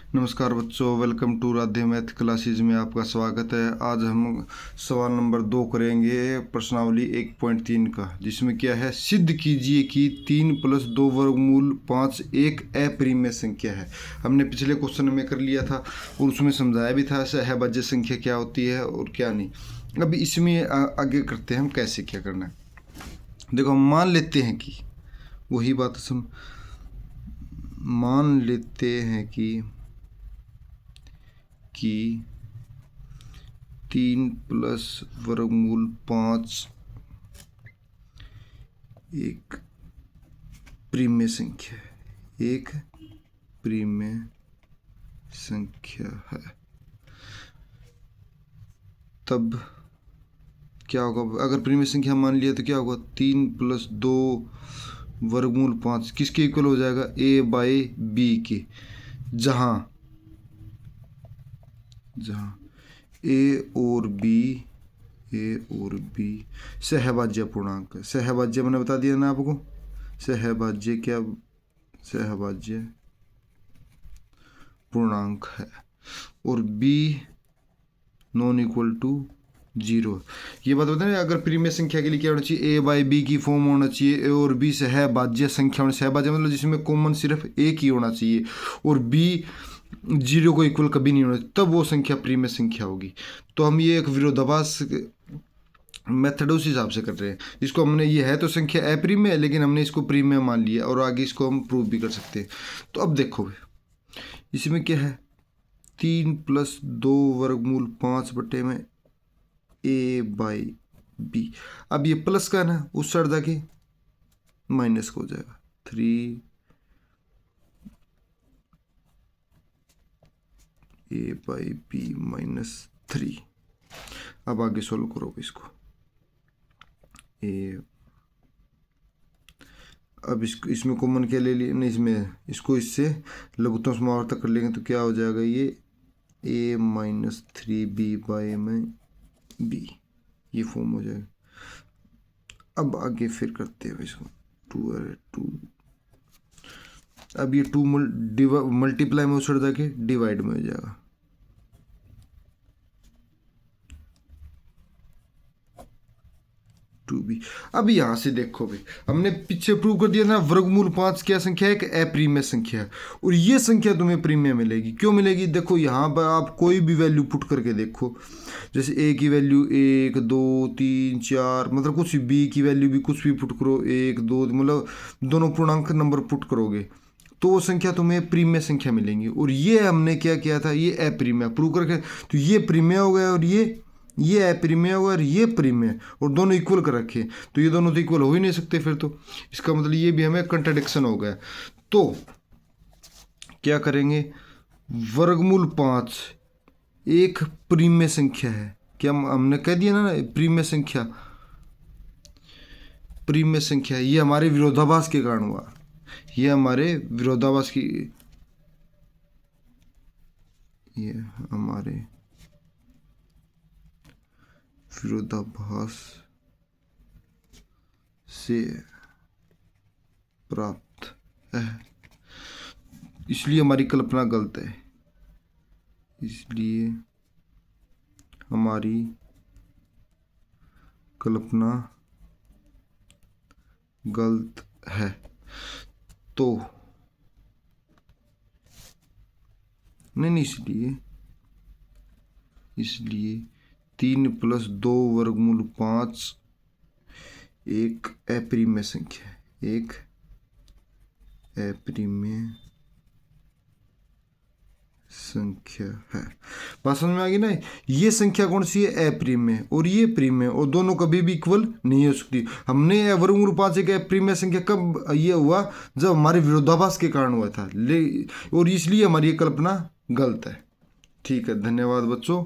नमस्कार बच्चों, welcome to Radhe math classes में आपका स्वागत है। आज हम सवाल नंबर 2 करेंगे प्रश्नावली 1.3 का, जिसमें क्या है, सिद्ध कीजिए कि 3 + 2 वर्गमूल 5 एक अप्रिमेय संख्या है। हमने पिछले क्वेश्चन में कर लिया था और उसमें समझाया भी था सहभाज्य संख्या क्या होती है और क्या नहीं। अब इसमें आगे करते हैं हम कैसे क्या करना है। देखो, हम मान लेते हैं कि वही बात हम मान लेते हैं कि 3 + वर्गमूल 5 एक प्रिमेय संख्या है, एक प्रिमेय संख्या है। तब क्या होगा, अगर प्रिमेय संख्या मान लिया तो क्या होगा, 3 + 2 वर्गमूल 5 किसके इक्वल हो जाएगा, a/b के, जहाँ ए और बी सहभाज्य पूर्णांक है। सहभाज्य मैंने बता दिया ना आपको, सहभाज्य क्या, सहभाज्य पूर्णांक है। और b नॉन इक्वल टू 0। ये बात बताए ना, अगर प्रिमेय संख्या के लिए क्या होना चाहिए, a/b की फॉर्म होना चाहिए। ए और बी सहभाज्य संख्या होना, सहभाज्य मतलब जिसमें कॉमन सिर्फ एक ही होना चाहिए और b 0 को इक्वल कभी नहीं होना, तब वो संख्या प्रिमेय संख्या होगी। तो हम ये एक विरोधाभास मेथड उस हिसाब से कर रहे हैं। इसको हमने, ये है तो संख्या अप्रिमेय, लेकिन हमने इसको प्रिमेय मान लिया और आगे इसको हम प्रूव भी कर सकते हैं। तो अब देखो इसमें क्या है, 3 + 2 वर्गमूल 5 बटे में a/b। अब ये प्लस का ना, उस साइड जाके माइनस का हो जाएगा, 3 a/b - 3। अब आगे सोल्व करो इसको। अब इसमें कॉमन क्या ले लिए, नहीं इसमें, इसको इससे लघुत्तम समावर्तक कर लेंगे तो क्या हो जाएगा, ये a - 3b/b, ये फॉर्म हो जाएगा। अब आगे फिर करते हैं इसको, 2 अब ये 2 मल्टीप्लाई में उछड़ जाके डिवाइड में हो जाएगा। अब यहां से देखो भाई, हमने पीछे प्रूव कर दिया था वर्गमूल 5 क्या संख्या है, एक अप्रिमेय संख्या है। और ये संख्या तुम्हें प्रिमेय मिलेगी। क्यों मिलेगी, देखो यहाँ पर आप कोई भी वैल्यू पुट करके देखो, जैसे a की वैल्यू 1 2 3 4, मतलब कुछ b की वैल्यू भी कुछ भी पुट करो, 1 2, मतलब दोनों पूर्णांक नंबर पुट करोगे तो वो संख्या तुम्हें प्रिमेय संख्या मिलेंगी। और ये हमने क्या किया था, ये अप्रिमेय प्रूव करके, तो ये प्रिमेय हो गया और ये अप्रिमेय होगा और ये प्रिमेय, और दोनों इक्वल कर रखे, तो ये दोनों तो इक्वल हो ही नहीं सकते फिर, तो इसका मतलब ये भी हमें कंट्राडिक्शन हो गया। तो क्या करेंगे, वर्गमूल 5 एक प्रिमेय संख्या है। क्या हमने कह दिया ना, प्रिमेय संख्या, प्रिमेय संख्या, ये हमारे विरोधाभास के कारण हुआ, ये हमारे विरोधाभास की, ये हमारे विरोधाभास से प्राप्त है, इसलिए हमारी कल्पना गलत है, इसलिए हमारी कल्पना गलत है। तो नहीं, इसलिए 3 + 2 वर्गमूल 5 एक अप्रिमेय संख्या है, एक अप्रिमेय संख्या है। बात समझ में आ गई ना। ये संख्या कौन सी है, अप्रिमेय, और ये प्रिमेय, और दोनों कभी भी इक्वल नहीं हो सकती। हमने वर्गमूल 5 एक अप्रिमेय संख्या कब ये हुआ, जब हमारे विरोधाभास के कारण हुआ था, और इसलिए हमारी कल्पना गलत है। ठीक है, धन्यवाद बच्चों।